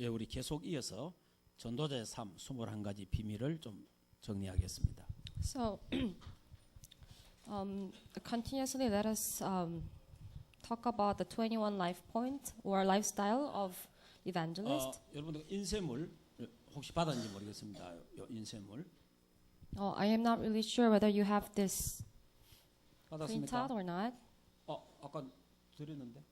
예, 우리 계속 이어서 전도자의 삶 21가지 비밀을 좀 정리하겠습니다. So, continuously let us talk about the 21 life point or lifestyle of evangelist. 여러분들 인쇄물 혹시 받았는지 모르겠습니다. 요 인쇄물 I am not really sure whether you have this 받았습니까? printout or not. 아까 드렸는데.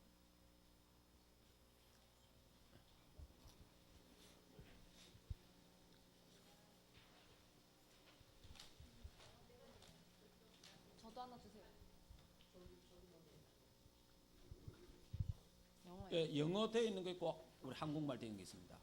저도 하나 주세요. 예, 영어 되어 있는 거 있고 우리 한국말 되어 있는 게 있습니다.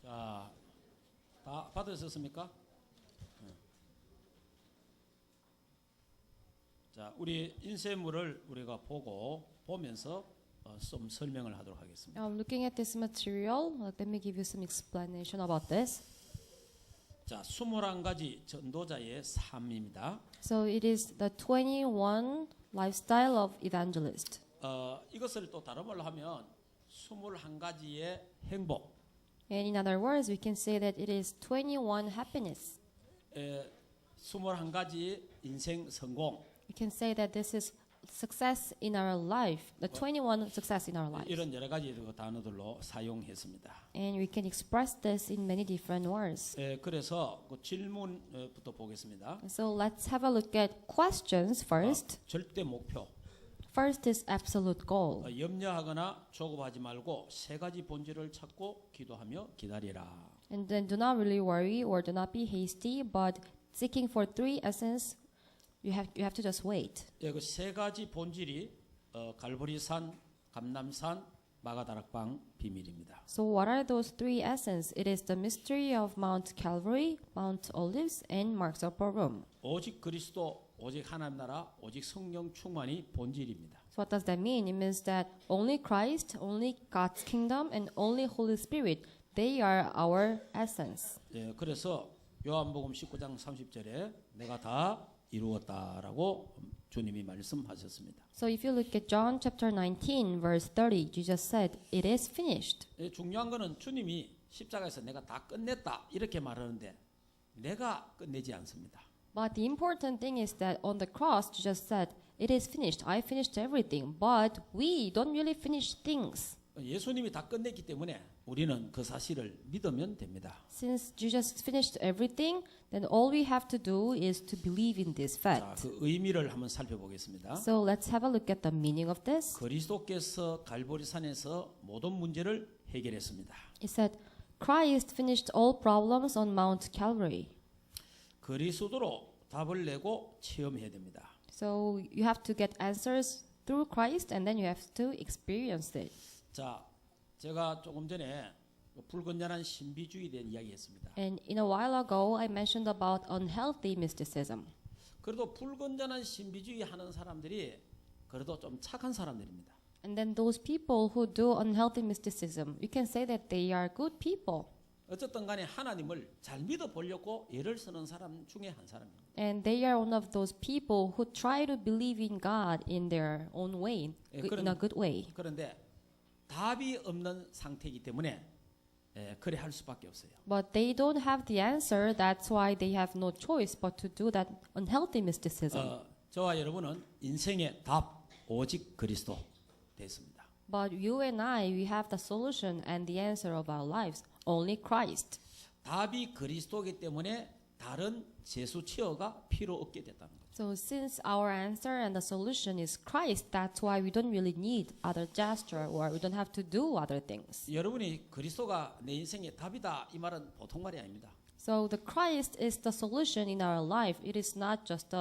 자, 다 받으셨습니까? 자, 우리 인쇄물을 우리가 보면서 좀 설명을 하도록 하겠습니다. Looking at this material, let me give you some explanation about this. 자, 21가지 전도자의 삶입니다. So it is the 21 lifestyle of evangelist. 이것을 또 다른 말로 하면 21가지의 행복, And in other words, we can say that it is 21 happiness. 21가지 인생 성공, We can say that this is success in our life, the 21 success in our life. 이런 여러 가지 단어들로 사용했습니다. And we can express this in many different words. 그래서 그 질문부터 보겠습니다. So let's have a look at questions first. 절대 목표, First is absolute goal. 염려하거나 조급하지 말고 세 가지 본질을 찾고 기도하며 기다리라. And then do not really worry or do not be hasty, but seeking for three essence, you have to just wait. 그 세 가지 본질이 갈보리산, 감람산, 마가다락방 비밀입니다. So what are those three essence? It is the mystery of Mount Calvary, Mount Olives, and Mark's Upper Room. 오직 그리스도, 오직 하나님 나라, 오직 성령 충만이 본질입니다. So what does that mean? It means that only Christ, only God's kingdom, and only Holy Spirit, they are our essence. 그래서 요한복음 19장 30절에 내가 다 이루었다라고 주님이 말씀하셨습니다. So if you look at John chapter 19 verse 30, Jesus said, "It is finished." 중요한 거는 주님이 십자가에서 내가 다 끝냈다 이렇게 말하는데 내가 끝내지 않습니다. But the important thing is that on the cross, Jesus said, "It is finished. I finished everything." But we don't really finish things. 예수님이 다 끝냈기 때문에 우리는 그 사실을 믿으면 됩니다. Since Jesus finished everything, then all we have to do is to believe in this 자, fact. 그 의미를 한번 살펴보겠습니다. So let's have a look at the meaning of this. 그리스도께서 갈보리산에서 모든 문제를 해결했습니다. It said, Christ finished all problems on Mount Calvary. 그리스도로 답을 내고 체험해야 됩니다. So you have to get answers through Christ and then you have to experience it. 자, 제가 조금 전에 불건전한 신비주의에 대한 이야기했습니다. And in a while ago, I mentioned about unhealthy mysticism. 그래도 불건전한 신비주의 하는 사람들이 그래도 좀 착한 사람들입니다. And then those people who do unhealthy mysticism, we can say that they are good people. 어쨌든 간에 하나님을 잘 믿어 보려고 애를 쓰는 사람 중에 한 사람입니다. And they are one of those people who try to believe in God in their own way, in a good way. 그런데 답이 없는 상태이기 때문에 그래 할 수밖에 없어요. But they don't have the answer. That's why they have no choice but to do that unhealthy mysticism. 저와 여러분은 인생의 답 오직 그리스도 됐습니다. But you and I, we have the solution and the answer of our lives. Only Christ. 답이 그리스도이기 때문에 다른 제수 치어가 필요 없게 됐다는 거죠. So since our answer and the solution is Christ, that's why we don't really need other gesture or we don't have to do other things. 여러분이 그리스도가 내 인생의 답이다 이 말은 보통 말이 아닙니다. So the Christ is the solution in our life. It is not just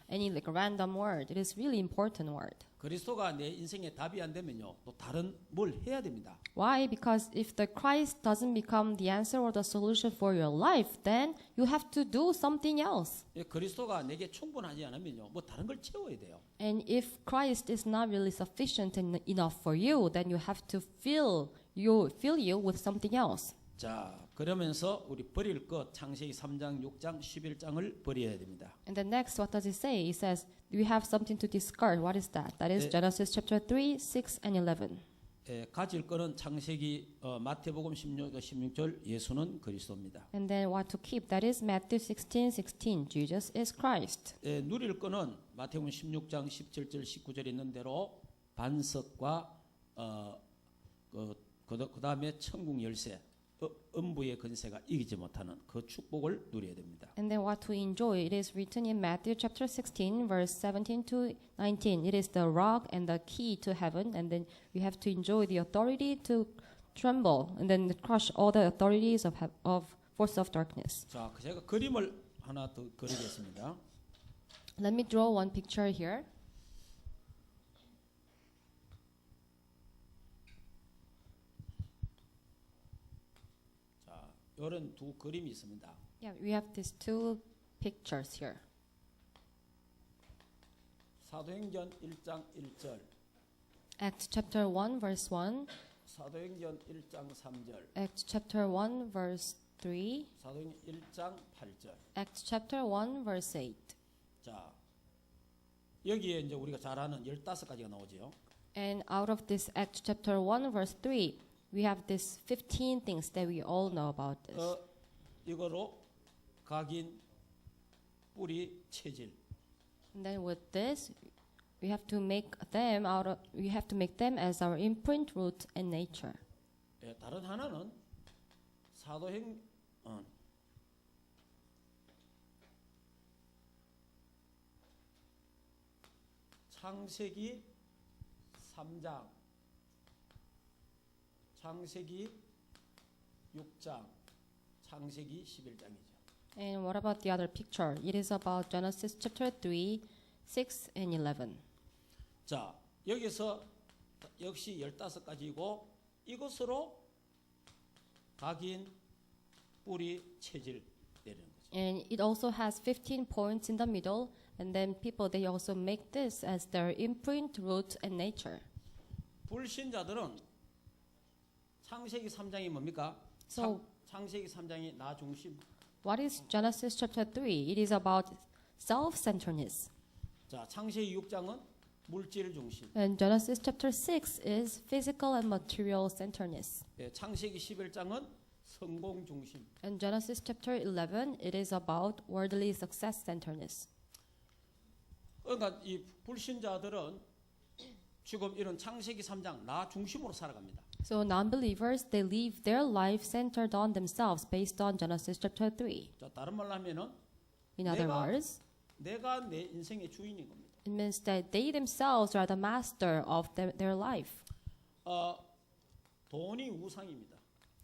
any like random word. It is really important word. 그리스도가 내 인생의 답이 안 되면요, 또 다른 뭘 해야 됩니다. Why? Because if the Christ doesn't become the answer or the solution for your life, then you have to do something else. 그리스도가 내게 충분하지 않으면요, 뭐 다른 걸 채워야 돼요. And if Christ is not really sufficient enough for you, then you have to fill you with something else. 자, 그러면서 우리 버릴 것 창세기 3장, 6장, 11장을 버려야 됩니다. And then next, what does it say? It says we have something to discard. What is that? That is 네. Genesis chapter 3, 6, and 11. 가질 거는 창세기 마태복음 16절 예수는 그리스도입니다. And then what to keep? That is Matthew 16:16. Jesus is Christ. 누릴 거는 마태복음 16장 17절 19절에 있는 대로 반석과 그 다음에 천국 열쇠 음부의 건세가 이기지 못하는 그 축복을 누려야 됩니다. And then what to enjoy? It is written in Matthew chapter 16, verse 17 to 19. It is the rock and the key to heaven. And then we have to enjoy the authority to tremble and then crush all the authorities of force of darkness. 자, 제가 그림을 하나 더 그리겠습니다. Let me draw one picture here. 자, 이런 두 그림이 있습니다. Yeah, we have these two pictures here. 사도행전 1장 1절, Acts chapter 1, verse 1. 사도행전 1장 3절, Acts chapter 1, verse 3. 사도행전 1장 8절. Acts chapter 1, verse 8. 자, 여기에 이제 우리가 잘 아는 15가지가 나오지요. And out of this Acts chapter 1, verse 3, we have these 15 things that we all know about this. 이거로 각인, 뿌리, 체질. And then with this, we have to make them as our imprint, root, and nature. 다른 하나는 사도행 창세기 3장, 창세기 6장, 창세기 11장이죠. And what about the other picture? It is about Genesis chapter 3, 6, and 11. 자, 여기서 역시 15가지고 이것으로 각인, 뿌리, 체질 내리는 거죠. And it also has 15 points in the middle. And then people, they also make this as their imprint, root, and nature. 불신자들은 창세기 3장이 뭡니까? So- 창세기 3장이 나 중심. What is Genesis chapter 3? It is about self-centeredness. 자, 창세기 6장은 물질 중심. And Genesis chapter 6 is physical and material centeredness. 창세기 11장은 성공 중심. And Genesis chapter 11, it is about worldly success centeredness. 그러니까 이 불신자들은 지금 이런 창세기 3장 나 중심으로 살아갑니다. So non-believers, they live their life centered on themselves based on Genesis chapter 3. 자, 다른 말로 하면은 In other 내가- words, 내가 내 인생의 주인인 겁니다. it means that they themselves are the master of their life. 돈이 우상입니다.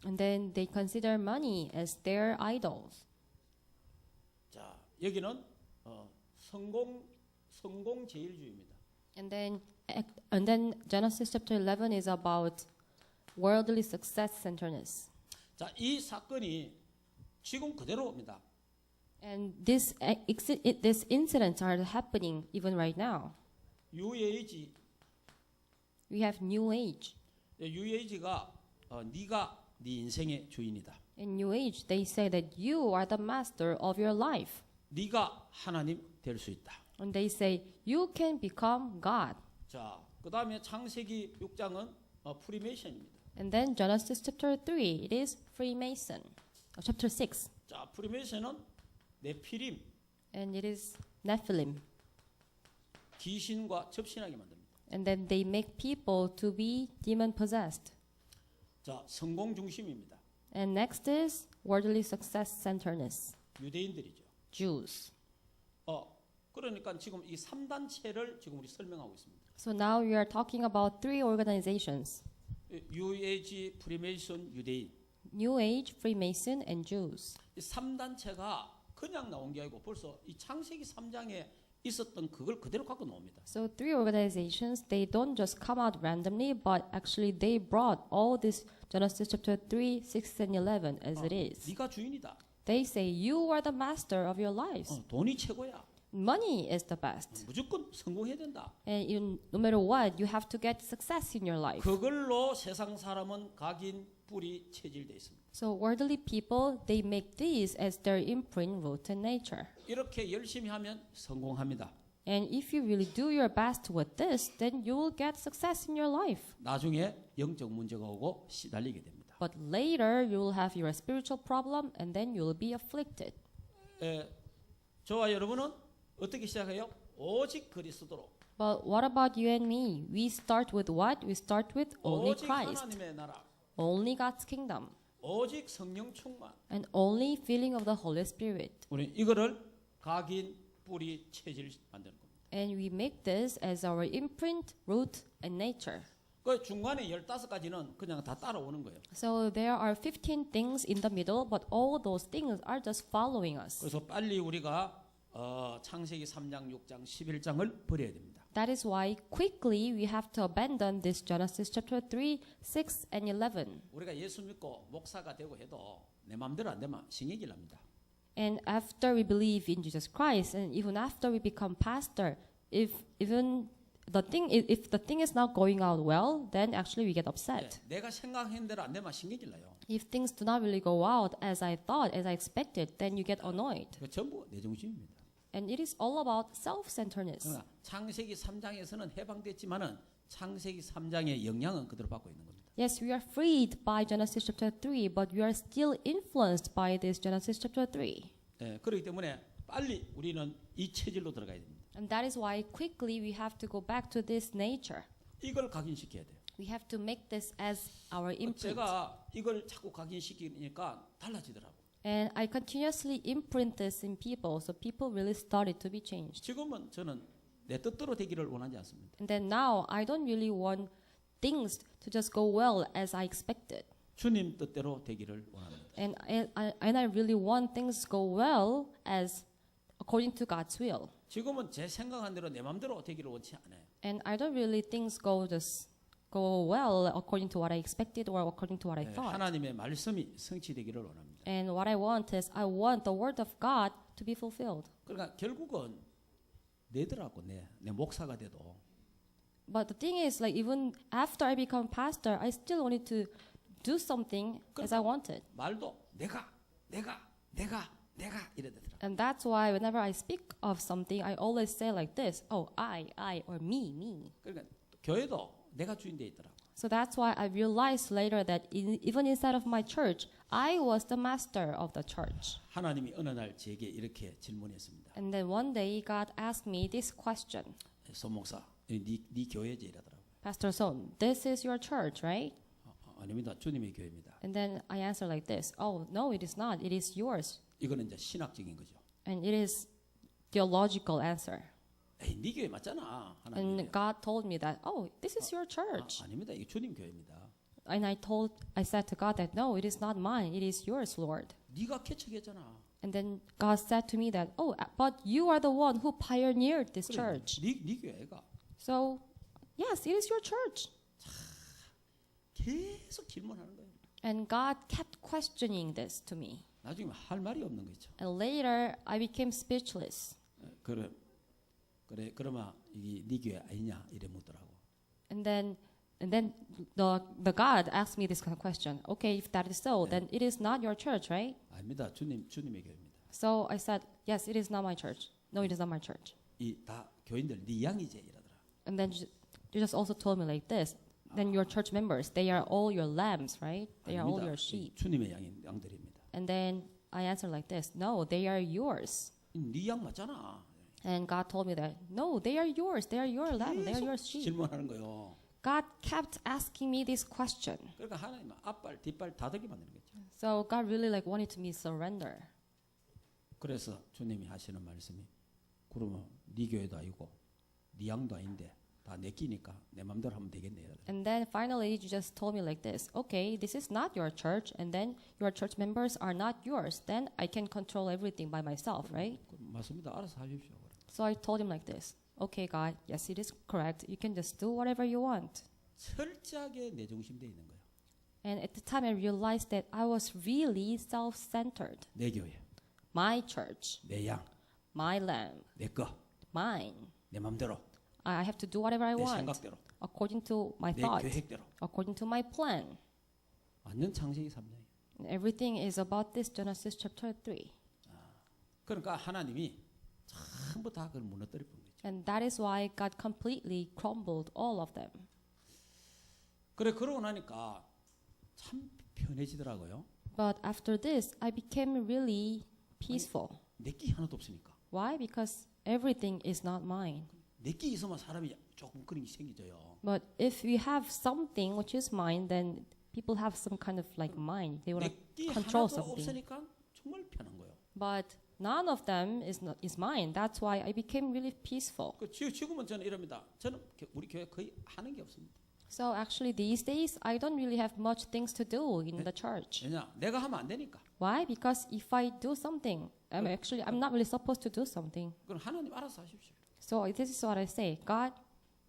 And then they consider money as their idols. 자, 여기는 성공 제일주의입니다. And then Genesis chapter 11 is about worldly success centeredness. 자, 이 사건이 지금 그대로입니다. And these incidents are happening even right now. 뉴에이지, We have New Age. 뉴에이지가 네가 네 인생의 주인이다. In New Age, they say that you are the master of your life. 네가 하나님 될 수 있다. And they say you can become God. 자, 그 다음에 창세기 6장은 프리메이션입니다. And then Genesis chapter 3, it is Freemason. Chapter 6, 자, 프리메이션은 네피림, and it is Nephilim. 귀신과 접신하게 만듭니다. And then they make people to be demon possessed. 자, 성공 중심입니다. And next is worldly success centeredness. 유대인들이죠. Jews. 그러니까 지금 이 3단체를 지금 우리 설명하고 있습니다. So now we are talking about three organizations: 뉴에이지, 프리메이슨, 유대인. New Age, Freemason, and Jews. 이 3단체가 그냥 나온 게 아니고 벌써 이 창세기 3장에 있었던 그걸 그대로 갖고 나옵니다. So three organizations, they don't just come out randomly, but actually they brought all this Genesis chapter 3, 6, and 11 as it is. 네가 주인이다. They say you are the master of your lives. 돈이 최고야. Money is the best. 무조건 성공해야 된다. And no matter what, you have to get success in your life. 그걸로 세상 사람은 각인 뿌리 체질돼 있습니다. So worldly people, they make these as their imprint, root, and nature. 이렇게 열심히 하면 성공합니다. And if you really do your best with this, then you will get success in your life. 나중에 영적 문제가 오고 시달리게 됩니다. But later, you will have your spiritual problem, and then you will be afflicted. 저와 여러분은 어떻게 시작해요? 오직 그리스도로. But what about you and me? We start with what? We start with only 오직 Christ, 하나님의 나라. only God's kingdom, 오직 성령 충만. and only filling of the Holy Spirit. 우리 이거를 각인 뿌리 체질 만드는 겁니다. And we make this as our imprint, root, and nature. 그 중간에 15가지는 그냥 다 따라오는 거예요. So there are 15 things in the middle, but all those things are just following us. 그래서 빨리 우리가 창세기 3장, 6장, 11장을 버려야 됩니다. That is why quickly we have to abandon this Genesis chapter 3, 6, and 11. 우리가 예수 믿고 목사가 되고 해도 내 마음대로 안 되면 신경질 납니다. And after we believe in Jesus Christ, and even after we become pastor, if the thing is not going out well, then actually we get upset. 내가 생각한 대로 안 되면 신경질 나요. If things do not really go out as I thought, as I expected, then you get annoyed. 그 전부 내 중심입니다. And it is all about self-centeredness. 그러나 창세기 3장에서는 해방됐지만은 창세기 3장의 영향은 그대로 받고 있는 겁니다. Yes, we are freed by Genesis chapter 3, but we are still influenced by this Genesis chapter 3. 그렇기 때문에 빨리 우리는 이 체질로 들어가야 됩니다. And that is why quickly we have to go back to this nature. 이걸 각인시켜야 돼요. We have to make this as our imprint. 제가 이걸 자꾸 각인시키니까 달라지더라고요. And I continuously imprint this in people, so people really started to be changed. 지금은 저는 내 뜻대로 되기를 원하지 않습니다. And then now, I don't really want things to just go well as I expected. 주님 뜻대로 되기를 원합니다. And I really want things go well as according to God's will. 지금은 제 생각한 대로 내 마음대로 되기를 원치 않아요. And I don't really things go well according to what I expected or according to what I thought. 하나님의 말씀이 성취되기를 원합니다. And what I want is I want the word of God to be fulfilled. 그러니까 결국은 내더라고 내 목사가 돼도 But the thing is, like even after I become pastor, I still wanted to do something as I wanted. 말도 내가 이래되더라. And that's why whenever I speak of something, I always say like this: "Oh, I, or me." 그러니까 교회도 내가 주인 돼 있더라고. So that's why I realized later that even inside of my church, I was the master of the church. 하나님이 어느 날 제게 이렇게 질문했습니다. And then one day, God asked me this question, 손 목사, 네 교회지 이러더라고. Pastor Son, this is your church, right? 아닙니다. 주님의 교회입니다. And then I answered like this: "Oh, no, it is not. It is yours." 이거는 이제 신학적인 거죠. And it is theological answer. 에이, 네 교회 맞잖아. 하나님. And God told me that, "Oh, this is your church." 아닙니다. 이게 주님 교회입니다. And I said to God that, "No, it is not mine. It is yours, Lord." 네가 개척했잖아. And then God said to me that, "Oh, but you are the one who pioneered this church." 네 교회가 So, yes, it is your church. 계속 질문하는 거예요. And God kept questioning this to me. 나중에 할 말이 없는 거죠. And later, I became speechless. 그러면 이게 네 교회 아니냐 이래 묻더라고. And then the God asked me this kind of question. Okay, if that is so, then it is not your church, right? 아닙니다. 주님의 교회입니다. So I said, yes, it is not my church. No, it is not my church. 이 다 교인들 네 양이제 이러더라. And then you just also told me like this. Then your church members, they are all your lambs, right? They are all your sheep. 주님의 양들입니다. And then I answered like this. No, they are yours. 네 양 맞잖아. And God told me that, no, they are yours. They are your lamb. They are your sheep. 질문하는 거요. God kept asking me this question. 그러니까 하나님은 앞발 뒷발 다르게 만드는 거죠. So God really like wanted me to surrender. 그래서 주님이 하시는 말씀이 그러면 네 교회도 아니고 네 양도 아닌데 다 내 끼니까 내 맘대로 하면 되겠네. And then finally, you just told me like this. Okay, this is not your church, and then your church members are not yours. Then I can control everything by myself, right? 맞습니다. 알아서 하십시오. So I told him like this. Okay, God, yes, it is correct. You can just do whatever you want. 철저하게 내 중심되어 있는 거예요. And at the time, I realized that I was really self-centered. 내 교회, My church, 내 양, my lamb, 내 거, mine. 내 맘대로, I have to do whatever I 내 want 생각대로, according to my 내 thought, 계획대로. according to my plan. 완전 창세기 3장이에요. And everything is about this Genesis chapter 3. 그러니까 하나님이 전부 다 그걸 무너뜨려 본 거죠. And that is why God completely crumbled all of them. 그래 그러고 나니까 참 편해지더라고요. But after this, I became really peaceful. 내끼 하나도 없으니까. Why? Because everything is not mine. 내끼 있으면 사람이 조금 그런 게 생기져요. But if we have something which is mine, then people have some kind of like mind. They want to 내끼 control 하나도 something. 없으니까 정말 편한 거예요. But none of them is mine. That's why I became really peaceful. 그 지금은 저는 이럽니다. 저는 우리 교회 거의 하는 게 없습니다. So actually these days I don't really have much things to do in the church. 왜냐? 내가 하면 안 되니까. Why? Because if I do something, I'm not really supposed to do something. 그럼 하나님 알아서 하십시오. So this is what I say. God,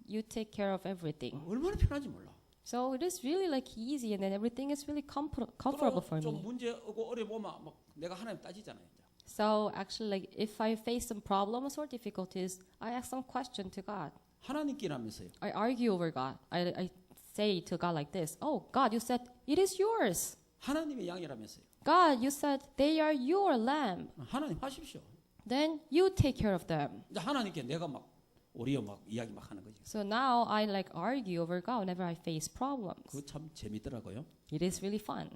you take care of everything. 얼마나 편한지 몰라. So it is really like easy, and then everything is really comfortable for 좀 me. 문제 오고 어려 보면 막 내가 하나님 따지잖아요. 이제. So actually, like if I face some problems or difficulties, I ask some question to God. 하나님께라면서요. I argue over God. I say to God like this: Oh God, you said it is yours. 하나님의 양이라면서요. God, you said they are your lamb. 하나님 하십시오. Then you take care of them. 이제 하나님께 내가 막 오리어 막 이야기 막 하는 거지. So now I like argue over God whenever I face problems. 그거 참 재밌더라고요. It is really fun.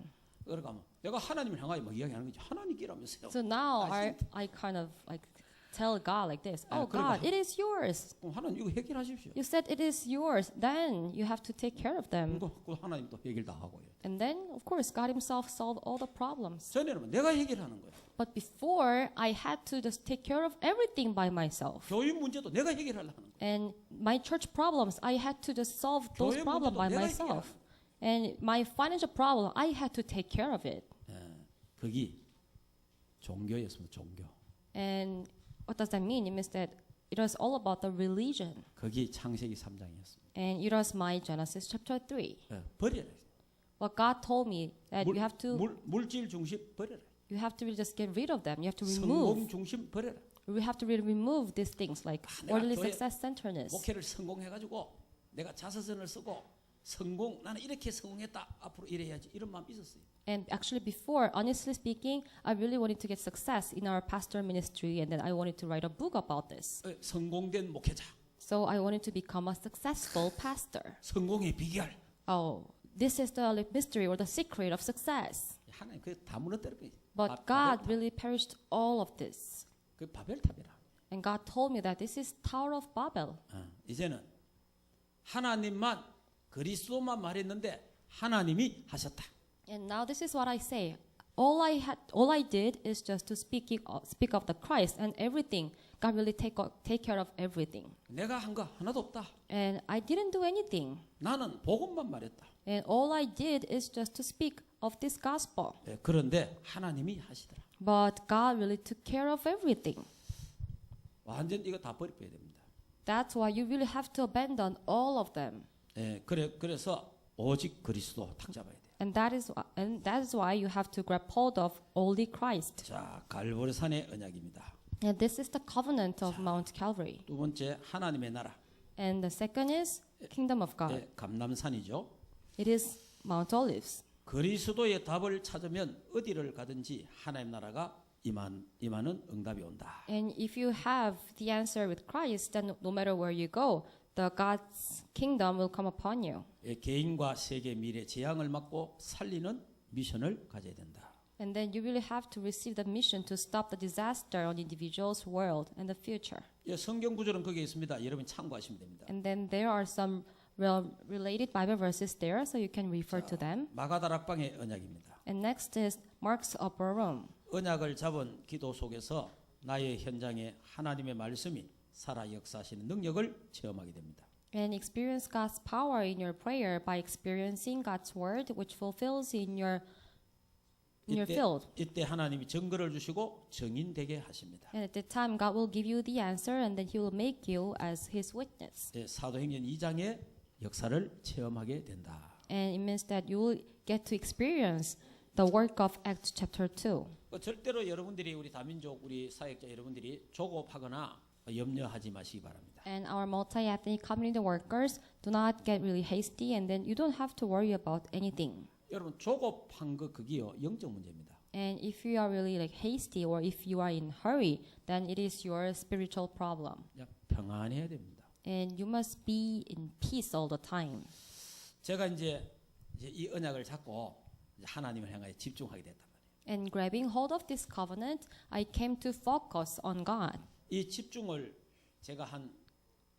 그러니까 뭐 내가 하나님을 향하여 막 이야기하는 거지. 하나님께라면서요. So now I I kind of like tell God like this. 아, Oh 그러니까 God, it is yours. 그럼 하나님 이거 해결하십시오. You said it is yours. Then you have to take care of them. 그리고 하나님 또 해결 다 하고요. And then of course God himself solved all the problems. 전에는 내가 해결하는 거예요. But before I had to just take care of everything by myself. 교육 문제도 내가 해결하려는 거예요. And my church problems, I had to just solve those 교회 problems by 문제도 내가 myself. And my financial problem, I had to take care of it. 거기 종교였습니다. 종교. And what does that mean? It means that it was all about the religion. 거기 창세기 3장이었습니다. And it was my Genesis chapter 3. 버려라. What God told me that you have to 물질 중심 버려라. really just get rid of them. You have to 성공 remove. 중심 버려라. We have to really remove these things like 내가 worldly 교회 success centeredness. 목회를 성공해가지고 내가 자서전을 쓰고 나는 이렇게 성공했다. 앞으로 이래야지. 이런 마음이 있었어요. And actually, before, honestly speaking, I really wanted to get success in our pastor ministry, and then I wanted to write a book about this. 성공된 목회자. So I wanted to become a successful pastor. 성공의 비결. Oh, this is the mystery or the secret of success. 하나님 그 다 무너뜨려 버려. But God really perished all of this. 그 바벨탑이라. And God told me that this is Tower of Babel. 이제는 하나님만 그리스도만 말했는데 하나님이 하셨다. And now this is what I say. All I did is just to speak of the Christ and everything. God really take care of everything. 내가 한 거 하나도 없다. And I didn't do anything. 나는 복음만 말했다. And all I did is just to speak of this gospel. 그런데 하나님이 하시더라. But God really took care of everything. 완전 이거 다 버려야 됩니다. That's why you really have to abandon all of them. 그래서 오직 그리스도 탁 잡아야 돼. And that is why you have to grab hold of only Christ. 자, 갈보리산의 언약입니다. And this is the covenant of Mount Calvary. 두 번째 하나님의 나라. And the second is kingdom of God. 감람산이죠. It is Mount Olives. 그리스도의 답을 찾으면 어디를 가든지 하나님 나라가 임하는 응답이 온다. And if you have the answer with Christ, then no matter where you go, the God's kingdom will come upon you. 개인과 세계 미래 재앙을 막고 살리는 미션을 가져야 된다. And then you really have to receive the mission to stop the disaster on individuals, world, and the future. 성경 구절은 거기에 있습니다. 여러분 참고하시면 됩니다. And then there are some related Bible verses there, so you can refer to them. 마가다락방의 언약입니다. And next is Mark's upper room. 언약을 잡은 기도 속에서 나의 현장에 하나님의 말씀이 살아 역사하시는 능력을 체험하게 됩니다. And experience God's power in your prayer by experiencing God's word, which fulfills in your field. 이때 하나님이 증거를 주시고 증인되게 하십니다. And at that time, God will give you the answer, and then He will make you as His witness. 예, 사도행전 2장의 역사를 체험하게 된다. And it means that you will get to experience the work of Acts chapter 2. 절대로 여러분들이 우리 다민족 우리 사역자 여러분들이 조급하거나 염려하지 마시기 바랍니다. And our multi-ethnic community workers do not get really hasty, and then you don't have to worry about anything. 여러분 조급한 거 그게요 영적 문제입니다. And if you are really like hasty or if you are in hurry, then it is your spiritual problem. 그냥 평안해야 됩니다. And you must be in peace all the time. 제가 이제 이 언약을 잡고 이제 하나님을 향하여 집중하게 됐단 말이에요. And grabbing hold of this covenant, I came to focus on God. 이 집중을 제가 한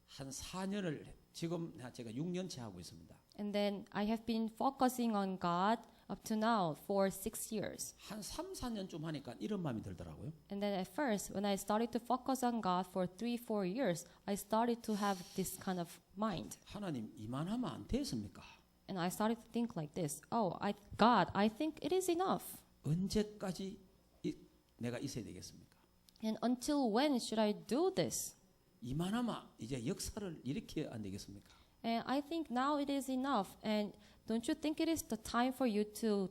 4년을 지금 제가 6년째 하고 있습니다. And then I have been focusing on God up to now for 6 years. 한 3, 4년쯤 하니까 이런 마음이 들더라고요. And then at first, when I started to focus on God for 3, 4 years, I started to have this kind of mind. 하나님 이만하면 안 되겠습니까? And I started to think like this. Oh, God, I think it is enough. 언제까지 내가 있어야 되겠습니까? And until when should I do this? 이만하면 이제 역사를 일으켜야 안 되겠습니까? And I think now it is enough. And don't you think it is the time for you to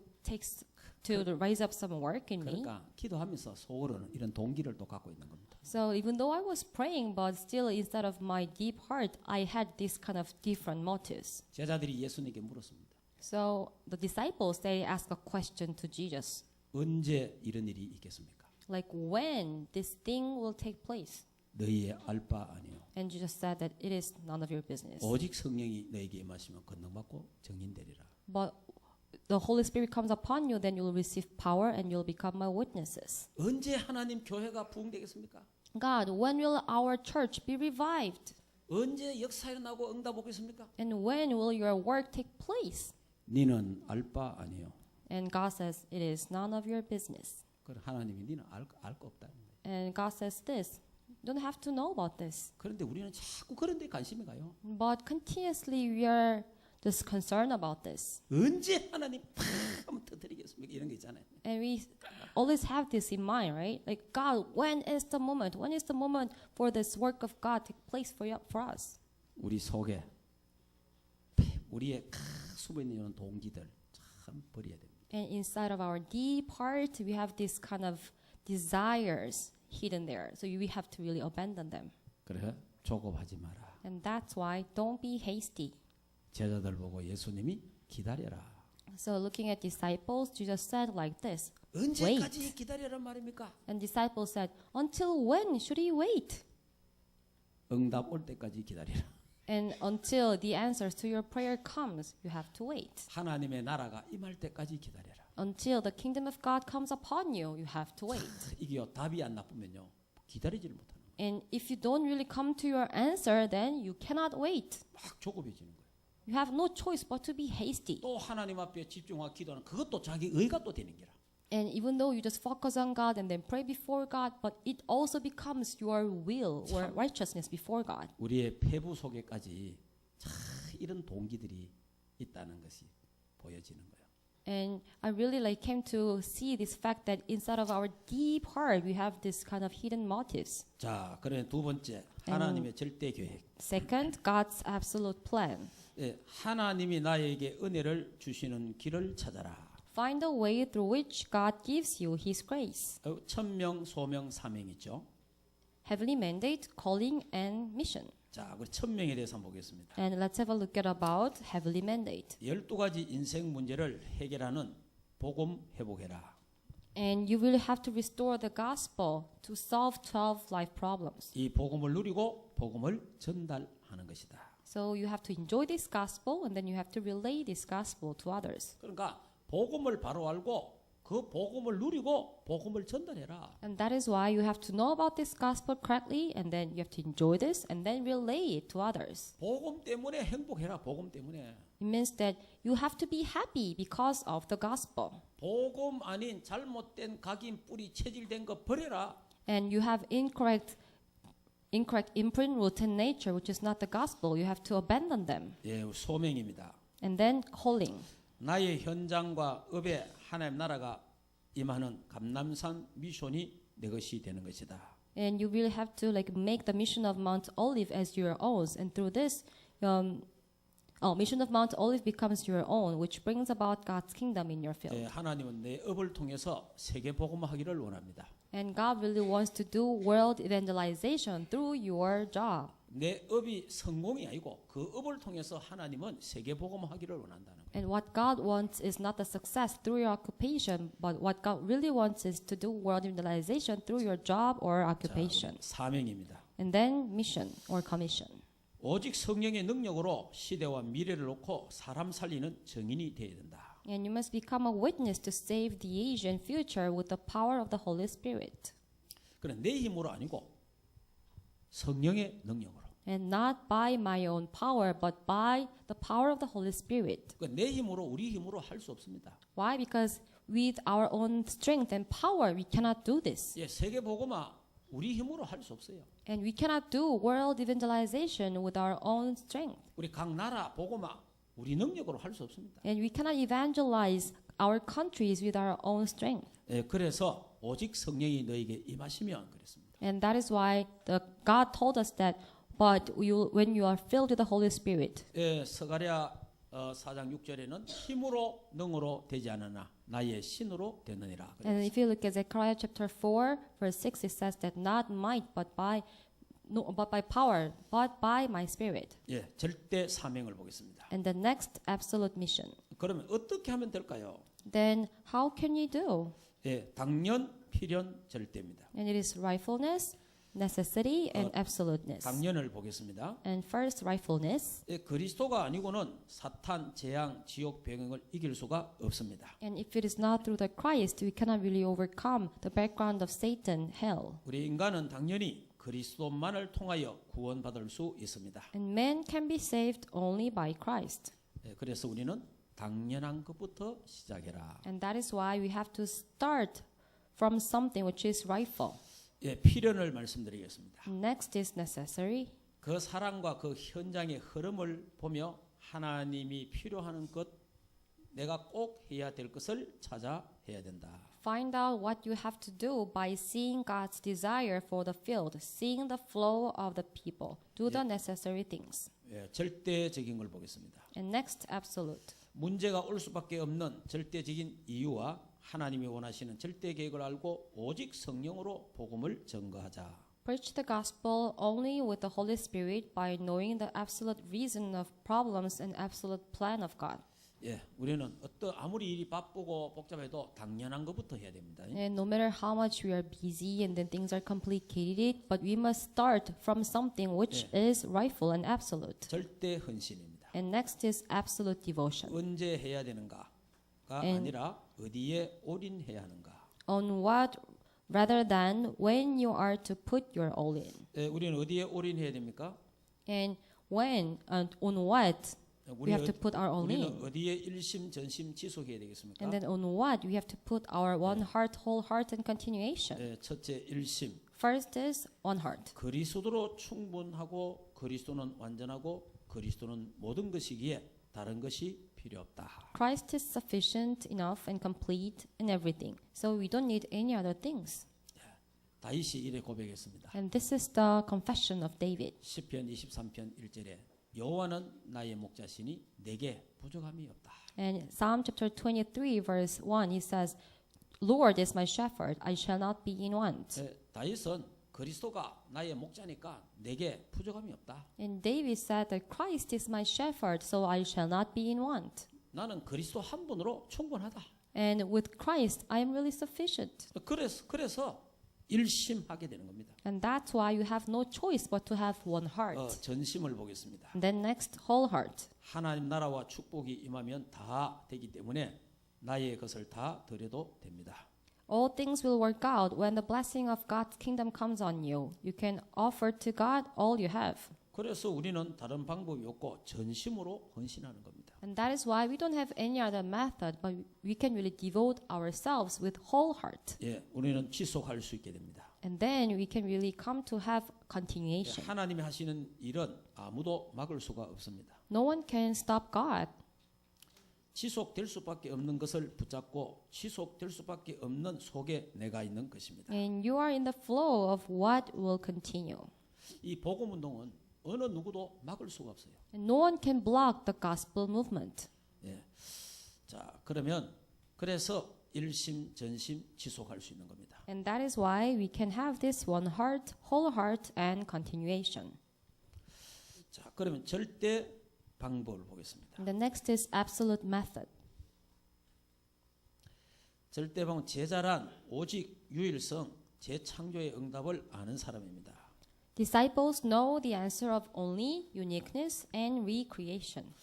raise up some work in me? 그러니까 기도하면서 속으로는 이런 동기를 또 갖고 있는 겁니다. So even though I was praying, but still instead of my deep heart, I had this kind of different motives. 제자들이 예수님께 물었습니다. So the disciples, they asked a question to Jesus. 언제 이런 일이 있겠습니까? Like when this thing will take place? 너희의 알 바 아니요. And Jesus said that it is none of your business. 오직 성령이 너에게 임하시면 권능받고 증인되리라. But the Holy Spirit comes upon you, then you will receive power and you will become my witnesses. 언제 하나님 교회가 부흥되겠습니까? God, when will our church be revived? 언제 역사 일어나고 응답 오겠습니까? And when will your work take place? 너는 알 바 아니요. And God says, it is none of your business. 그럼 하나님이 너는 알 거 없다. And God says this, you don't have to know about this. 그런데 우리는 자꾸 그런 데 관심이 가요. But continuously we are just concerned about this. 언제 하나님 팍 한번 터뜨리겠습니까? 이런 거 있잖아요. And we always have this in mind, right? Like, God, when is the moment? When is the moment for this work of God to take place for us? 우리 속에 우리의 숨어 있는 이런 동기들 참 버려야 됩니다. And inside of our deep heart, we have this kind of desires hidden there. So we have to really abandon them. 그래 조급하지 마라. And that's why don't be hasty. 제자들 보고 예수님이 기다려라. So looking at disciples, Jesus said like this, 언제까지 기다려란 말입니까? and disciples said, until when should he wait? 응답 올 때까지 기다리라. And until the answers to your prayer comes, you have to wait. 하나님의 나라가 임할 때까지 기다려라. Until the kingdom of God comes upon you, you have to wait. 이게요 답이 안 나쁘면요 기다리지를 못하는 거예요. And if you don't really come to your answer, then you cannot wait. 막 조급해지는 거예요. You have no choice but to be hasty. 또 하나님 앞에 집중하고 기도하는 그것도 자기 의가 또 되는 게라. And even though you just focus on God and then pray before God, but it also becomes your will or righteousness before God. 우리의 폐부 속에까지 참 이런 동기들이 있다는 것이 보여지는 거예요. And I really came to see this fact that inside of our deep heart we have this kind of hidden motives. 자, 그러면 두 번째 하나님의 절대 계획. Second, God's absolute plan. 예, 하나님이 나에게 은혜를 주시는 길을 찾아라. Find a way through which God gives you His grace. 천명, 소명, 사명 있죠. Heavenly mandate, calling, and mission. 자, 그 천명에 대해서 한번 보겠습니다. And let's have a look at about heavenly mandate. 12가지 인생 문제를 해결하는 복음 회복해라. And you will have to restore the gospel to solve 12 life problems. 이 복음을 누리고 복음을 전달하는 것이다. So you have to enjoy this gospel and then you have to relay this gospel to others. 그러니까 복음을 바로 알고 그 복음을 누리고 복음을 전달해라. And that is why you have to know about this gospel correctly and then you have to enjoy this and then relay it to others. 복음 때문에 행복해라. 복음 때문에. It means that you have to be happy because of the gospel. 복음 아닌 잘못된 각인 뿌리 체질된 거 버려라. and you have incorrect imprint, root, and nature, which is not the gospel, you have to abandon them. 예, 소명입니다. And then calling. 나의 현장과 업에 하나님 나라가 임하는 감남산 미션이 내 것이 되는 것이다. And you will have to like make the mission of Mount Olive as your own, and through this, mission of Mount Olive becomes your own, which brings about God's kingdom in your field. 예, 하나님은 내 업을 통해서 세계 복음화하기를 원합니다. And God really wants to do world evangelization through your job. 내 업이 성공이 아니고 그 업을 통해서 하나님은 세계 복음화하기를 원한다는 거예요. And what God wants is not the success through your occupation, but what God really wants is to do world evangelization through your job or occupation. 자, 사명입니다. And then mission or commission. 오직 성령의 능력으로 시대와 미래를 놓고 사람 살리는 증인이 되어야 된다. And you must become a witness to save the age and future with the power of the Holy Spirit. 그래 내 힘으로 아니고 성령의 능력으로. And not by my own power, but by the power of the Holy Spirit. 그러니까 내 힘으로 우리 힘으로 할 수 없습니다. Why? Because with our own strength and power, we cannot do this. 예, 세계 복음화 우리 힘으로 할 수 없어요. And we cannot do world evangelization with our own strength. 우리 각 나라 복음화 우리 능력으로 할 수 없습니다. And we cannot evangelize our countries with our own strength. 예, 그래서 오직 성령이 너에게 임하시면 그랬습니다. And that is why God told us that, but when you are filled with the Holy Spirit. 예, 스가랴 4장 6절에는 힘으로 능으로 되지 않으나 나의 신으로 되느니라. And if you look at Zechariah chapter 4, verse 6, it says that not might, but by power, but by my spirit. 예, 절대 사명을 보겠습니다. And the next absolute mission. 그러면 어떻게 하면 될까요? Then how can you do? 예, 당연, 필연, 절대입니다. And it is rightfulness, necessity, and absoluteness. 당연을 보겠습니다. And first, rightfulness. 예, 그리스도가 아니고는 사탄, 재앙, 지옥, 병을 이길 수가 없습니다. And if it is not through the Christ, we cannot really overcome the background of Satan, hell. 우리 인간은 당연히 그리스도만을 통하여 구원받을 수 있습니다. And man can be saved only by Christ. 예, 그래서 우리는 당연한 것부터 시작해라. And that is why we have to start from something which is rightful. 예, 필연을 말씀드리겠습니다. Next is necessary. 그 사랑과 그 현장의 흐름을 보며 하나님이 필요한 것, 내가 꼭 해야 될 것을 찾아 해야 된다. Find out what you have to do by seeing God's desire for the field, seeing the flow of the people. Do the necessary things. 예, 절대적인 걸 보겠습니다. And next, absolute. 문제가 올 수밖에 없는 절대적인 이유와 하나님이 원하시는 절대 계획을 알고 오직 성령으로 복음을 증거하자. Preach the gospel only with the Holy Spirit by knowing the absolute reason of problems and absolute plan of God. 예, 우리는 아무리 일이 바쁘고 복잡해도 당연한 것부터 해야 됩니다. And no matter how much we are busy and then things are complicated, but we must start from something which is rightful and absolute. 절대 헌신입니다. And next is absolute devotion. 언제 해야 되는가가 아니라 어디에 올인해야 하는가. On what rather than when you are to put your all in. 예, 우리는 어디에 올인해야 됩니까? And when and on what we have to put our all 우리는 in. 어디에 일심 전심 지속해야 되겠습니까? And then on what we have to put our one heart, whole heart and continuation. 예, 첫째 일심. First is one heart. 그리스도로 충분하고 그리스도는 완전하고 그리스도는 모든 것이기에 다른 것이 필요 없다. Christ is sufficient enough and complete in everything. So we don't need any other things. 다윗이 이래 고백했습니다. And this is the confession of David. 시편 23편 1절에 여호와는 나의 목자시니 내게 부족함이 없다. And Psalm chapter 23 verse 1 it says, Lord is my shepherd, I shall not be in want. 예, 다윗은 그리스도가 나의 목자니까 내게 부족함이 없다. And David said that Christ is my shepherd, so I shall not be in want. 나는 그리스도 한 분으로 충분하다. And with Christ, I am really sufficient. 그래서 일심하게 되는 겁니다. And that's why you have no choice but to have one heart. 전심을 보겠습니다. And then next, whole heart. 하나님 나라와 축복이 임하면 다 되기 때문에 나의 것을 다 드려도 됩니다. All things will work out when the blessing of God's kingdom comes on you. You can offer to God all you have. 그래서 우리는 다른 방법이 없고 전심으로 헌신하는 겁니다. And that is why we don't have any other method, but we can really devote ourselves with whole heart. 예, 우리는 지속할 수 있게 됩니다. And then we can really come to have continuation. 하나님이 하시는 일은 아무도 막을 수가 없습니다. No one can stop God. 지속될 수밖에 없는 것을 붙잡고 지속될 수밖에 없는 속에 내가 있는 것입니다. And you are in the flow of what will continue. 이 복음 운동은 어느 누구도 막을 수가 없어요. And no one can block the gospel movement. 예. 자, 그러면 그래서 일심 전심 지속할 수 있는 겁니다. And that is why we can have this one heart, whole heart and continuation. 자, 그러면 절대 방법을 보겠습니다. And the next is absolute method. 절대 방법 제자란 오직 유일성, 재창조의 응답을 아는 사람입니다. Disciples know the answer of only uniqueness and recreation.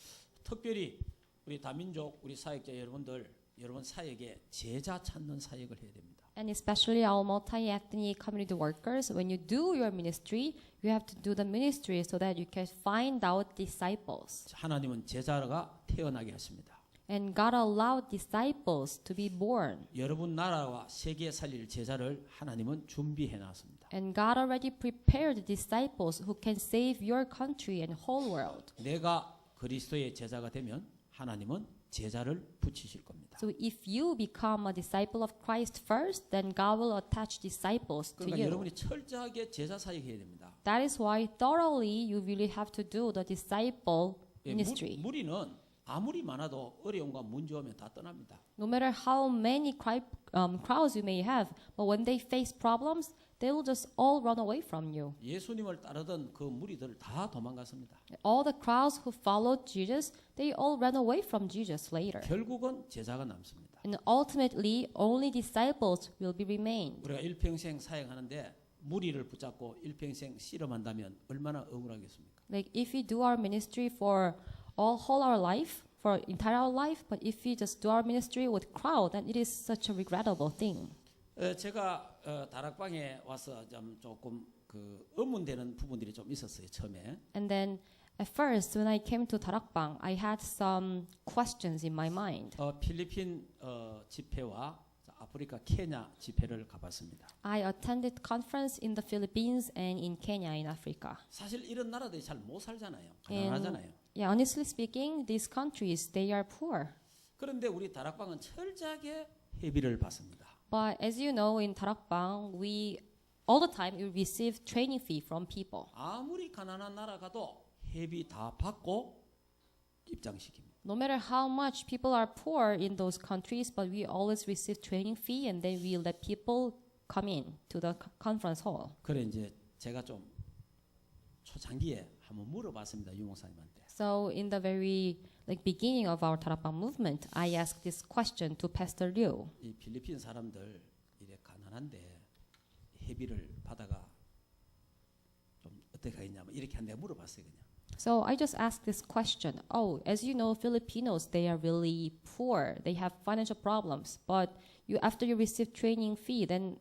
특별히 우리 다민족, 우리 사역자 여러분 사역에 제자 찾는 사역을 해야 됩니다. And especially our multi-ethnic community workers, when you do your ministry, you have to do the ministry so that you can find out disciples. 하나님은 제자가 태어나게 하십니다. And God allowed disciples to be born. 여러분 나라와 세계 살릴 제자를 하나님은 준비해 놨습니다. And God already prepared disciples who can save your country and whole world. 내가 그리스도의 제자가 되면 하나님은 제자를 붙이실 겁니다. So if you become a disciple of Christ first, then God will attach disciples to 그러니까 you. 여러분이 철저하게 제자 사역해야 됩니다. That is why thoroughly you really have to do the disciple 예, ministry. 무리는 아무리 많아도 어려움과 문제 오면 다 떠납니다. No matter how many crowds you may have, but when they face problems, they will just all run away from you. 예수님을 따르던 그 무리들 다 도망갔습니다. All the crowds who followed Jesus, they all ran away from Jesus later. 결국은 제자가 남습니다. And ultimately, only disciples will be remained. 우리가 일평생 사역하는데 무리를 붙잡고 일평생 씨름한다면 얼마나 억울하겠습니까? Like if we do our ministry for whole our life, for entire our life, but if we just do our ministry with crowd, then it is such a regrettable thing. 제가 다락방에 와서 조금 그 의문되는 부분들이 좀 있었어요 처음에. And then at first, when I came to Tarakbang, I had some questions in my mind. 필리핀 집회와 아프리카 케냐 집회를 가봤습니다. I attended conference in the Philippines and in Kenya in Africa. 사실 이런 나라들이 잘 못 살잖아요. 가난하잖아요. Yeah, honestly speaking, these countries, they are poor. 그런데 우리 다락방은 철저하게 회비를 받습니다. But as you know, in Tarakbang, we all the time we receive training fee from people. 아무리 가난한 나라 가도 회비 다 받고 입장시킵니다. No matter how much people are poor in those countries, but we always receive training fee and then we let people come in to the conference hall. 그래 이제 제가 좀 초창기에 한번 물어봤습니다 유목사님한테. So in the very beginning of our Tarakbang movement, I asked this question to Pastor Liu. 이 필리핀 사람들 이래 가난한데 회비를 받아가 좀 어떻게 하겠냐 뭐 이렇게 내가 물어봤어요 그냥. So I just asked this question. Oh, as you know, Filipinos, they are really poor. They have financial problems. But after you receive training fee, then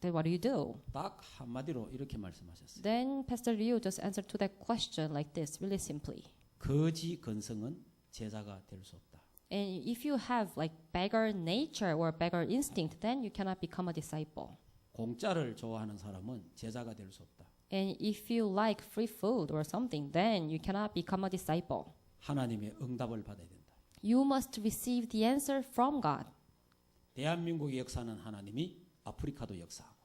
what do you do? 딱 한마디로 이렇게 말씀하셨어요. Then Pastor Liu just answered to that question like this, really simply. 거지 건성은 제자가 될 수 없다. And if you have beggar nature or beggar instinct, then you cannot become a disciple. 공짜를 좋아하는 사람은 제자가 될 수 없다. And if you like free food or something, then you cannot become a disciple. 하나님의 응답을 받아야 된다. You must receive the answer from God. 대한민국의 역사는 하나님이 아프리카도 역사하고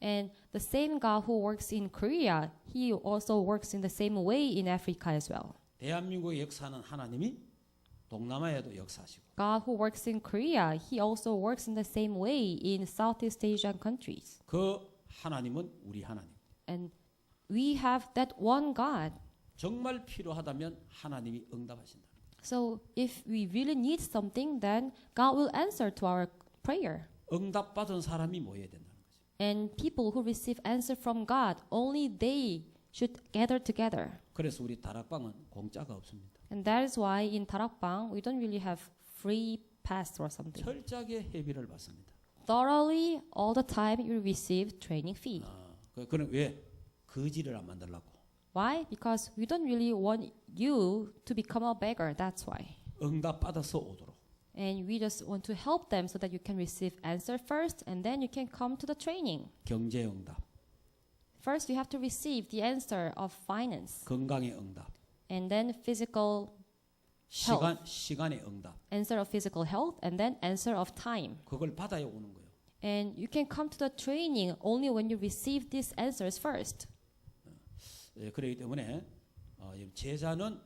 And the same God who works in Korea, He also works in the same way in Africa as well. 대한민국의 역사는 하나님이 동남아에도 역사하시고 God who works in Korea, He also works in the same way in Southeast Asian countries. 그 하나님은 우리 하나님. And we have that one God. 정말 필요하다면 하나님이 응답하신다. So if we really need something, then God will answer to our prayer. 응답받은 사람이 모여야 된다는 거죠. And people who receive answer from God, only they should gather together. 그래서 우리 다락방은 공짜가 없습니다. And that is why in Tarakbang, we don't really have free pass or something. 철저하게 회비를 받습니다. Thoroughly, all the time, you receive training fee. 그는 왜 거지를 안 만들라고? Why? Because we don't really want you to become a beggar. That's why. 응답 받아서 오도록. And we just want to help them so that you can receive answer first and then you can come to the training. 경제 응답, First, you have to receive the answer of finance 건강의 응답, and then physical 시간의 응답. answer of physical health and then answer of time. 그걸 받아야 오는 거예요. And you can come to the training only when you receive these answers first. 예, 그렇기 때문에 제자는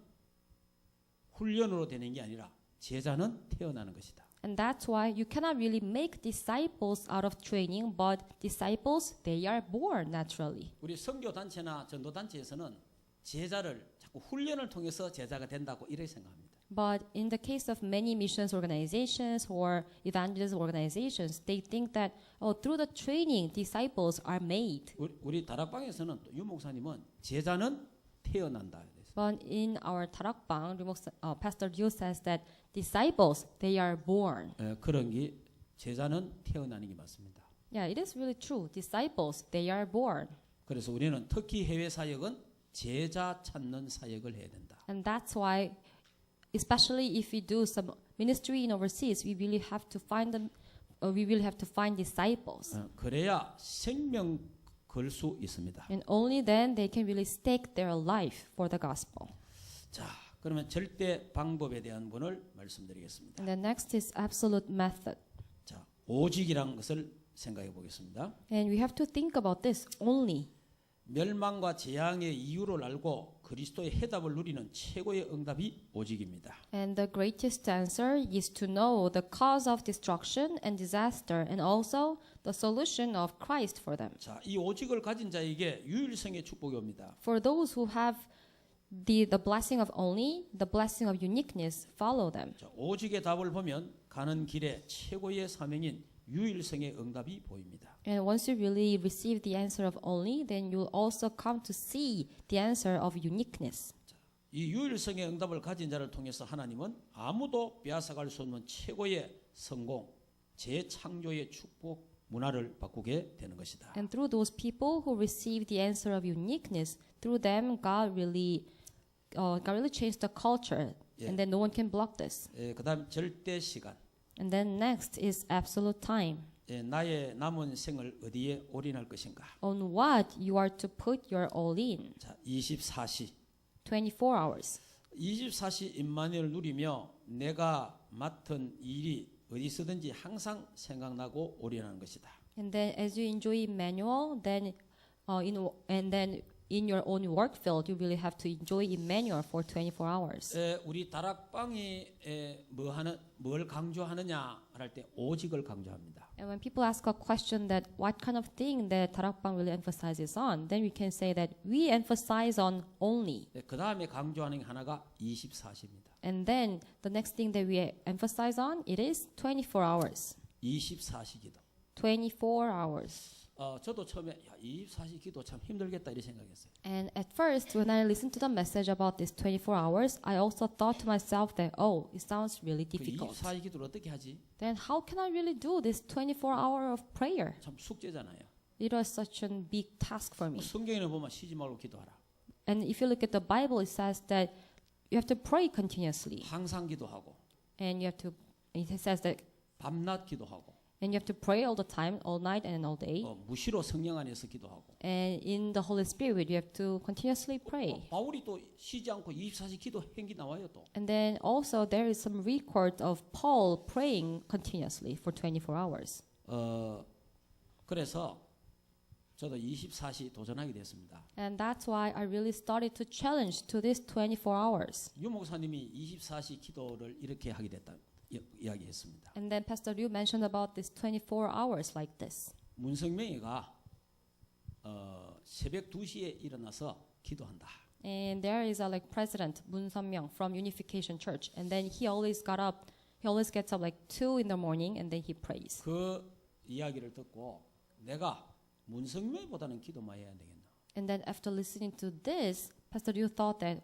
훈련으로 되는 게 아니라 제자는 태어나는 것이다. And that's why you cannot really make disciples out of training, but disciples, they are born naturally. 우리 선교 단체나 전도 단체에서는 제자를 자꾸 훈련을 통해서 제자가 된다고 이렇게 생각합니다. But in the case of many missions organizations or evangelism organizations, they think that through the training, disciples are made. 우리 다락방에서는 또 유 목사님은 제자는 태어난다. But in our Tarakbang, Pastor Ryu says that disciples, they are born. 그런 게 제자는 태어나는 게 맞습니다. Yeah, it is really true. Disciples, they are born. 그래서 우리는 특히 해외 사역은 제자 찾는 사역을 해야 된다. And that's why, especially if we do some ministry in overseas, we really have to find them. We really have to find disciples, 그래야 생명 걸 수 있습니다. and only then they can really stake their life for the gospel. 자, 그러면 절대 방법에 대한 분을 말씀드리겠습니다. And the next is absolute method, 자, 오직이란 것을 생각해 보겠습니다. and we have to think about this only. 멸망과 재앙의 이유를 알고 그리스도의 해답을 누리는 최고의 응답이 오직입니다. And the greatest answer is to know the cause of destruction and disaster, and also the solution of Christ for them. 자, 이 오직을 가진 자에게 유일성의 축복이 옵니다. For those who have the blessing of only, the blessing of uniqueness follow them. 자, 오직의 답을 보면 가는 길에 최고의 사명인 유일성의 응답이 보입니다. And once you really receive the answer of only, then you'll also come to see the answer of uniqueness. 이 유일성의 응답을 가진 자를 통해서 하나님은 아무도 빼앗아갈 수 없는 최고의 성공, 재창조의 축복 문화를 바꾸게 되는 것이다. And through those people who receive the answer of uniqueness, through them God really changed the culture, Yeah. and then no one can block this. 그다음 절대 시간. And then next is absolute time. 나의 남은 생을 어디에 올인할 것인가? On what you are to put your all in. 자, 24시. 24 hours. 24시 임마누엘을 누리며 내가 맡은 일이 어디서든지 항상 생각나고 올인하는 것이다. And then as you enjoy Emmanuel, then in your own work field, you really have to enjoy Emmanuel for 24 hours. 우리 다락방이 뭘 강조하느냐 할 때 오직을 강조합니다. And when people ask a question that what kind of thing that Tarakbang really emphasizes on, then we can say that we emphasize on only. 그 다음에 강조하는 게 하나가 24시입니다. And then the next thing that we emphasize on, it is 24 hours. 24시 기도. 24 hours. 저도 처음에 24시 기도 참 힘들겠다 이렇게 생각했어요. And at first, when I listened to the message about this 24 hours, I also thought to myself that, it sounds really 그 difficult. 24시 기도를 어떻게 하지? Then how can I really do this 24 hour of prayer? 참 숙제잖아요. It was such a big task for me. 성경에는 보면 쉬지 말고 기도하라. And if you look at the Bible, it says that you have to pray continuously. 항상 기도하고 And it says that, 밤낮 기도하고 and you have to pray all the time, all night and all day. 무시로 성령 안에서 기도하고. And in the Holy Spirit, you have to continuously pray. 바울이 또 쉬지 않고 24시 기도 행기 나와요 또. And then also there is some record of Paul praying continuously for 24 hours. 그래서 저도 24시 도전하게 됐습니다. And that's why I really started to challenge to this 24 hours. 유 목사님이 24시 기도를 이렇게 하게 됐다 이야기했습니다. And then Pastor Ryu mentioned about this 24 hours like this. 문성명이가 새벽 2시에 일어나서 기도한다. And there is a president Moon Sun-myung from Unification Church, and then he always gets up like 2 in the morning, and then he prays. 그 이야기를 듣고 내가 문성명보다는 기도 많이 해야 되겠나. And then after listening to this, Pastor Ryu thought that,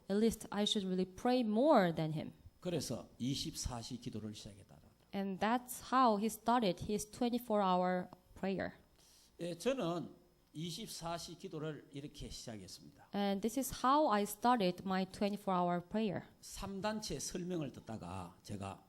at least I should really pray more than him. 그래서 24시 기도를 시작했다. And that's how he started his 24-hour prayer. 저는 24시 기도를 이렇게 시작했습니다. And this is how I started my 24-hour prayer. 3단체 설명을 듣다가 제가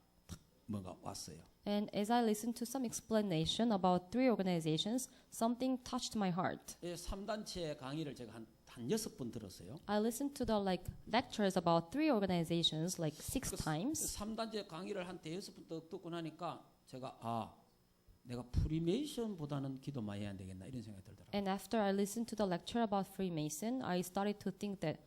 뭐가 왔어요. And as I listened to some explanation about 3 organizations, something touched my heart. 3단체 강의를 제가 한 6번 들었어요. I listened to the lectures about 3 organizations 6 times. 3단체 강의를 한 5번 듣고 나니까 제가 내가 프리메이션보다는 기도 많이 해야 되겠나 이런 생각이 들더라고요. And after I listened to the lecture about Freemason, I started to think that,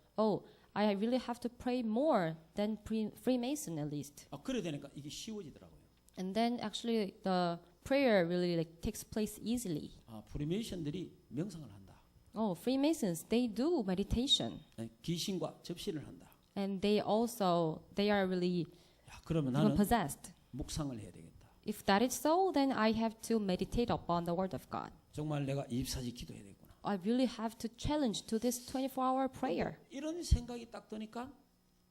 I really have to pray more than Freemason at least. 그래 되니까 이게 쉬워지더라고요. And then actually the prayer really takes place easily. 프리메이션들이 명상을 한다. Freemasons, they do meditation. 귀신과 접신을 한다. And they are really 그러면 even 나는 possessed. 묵상을 해야 되겠다. If that is so, then I have to meditate upon the word of God. 정말 내가 24시 기도해야 되구나. I really have to challenge to this 24-hour prayer. 이런 생각이 딱 드니까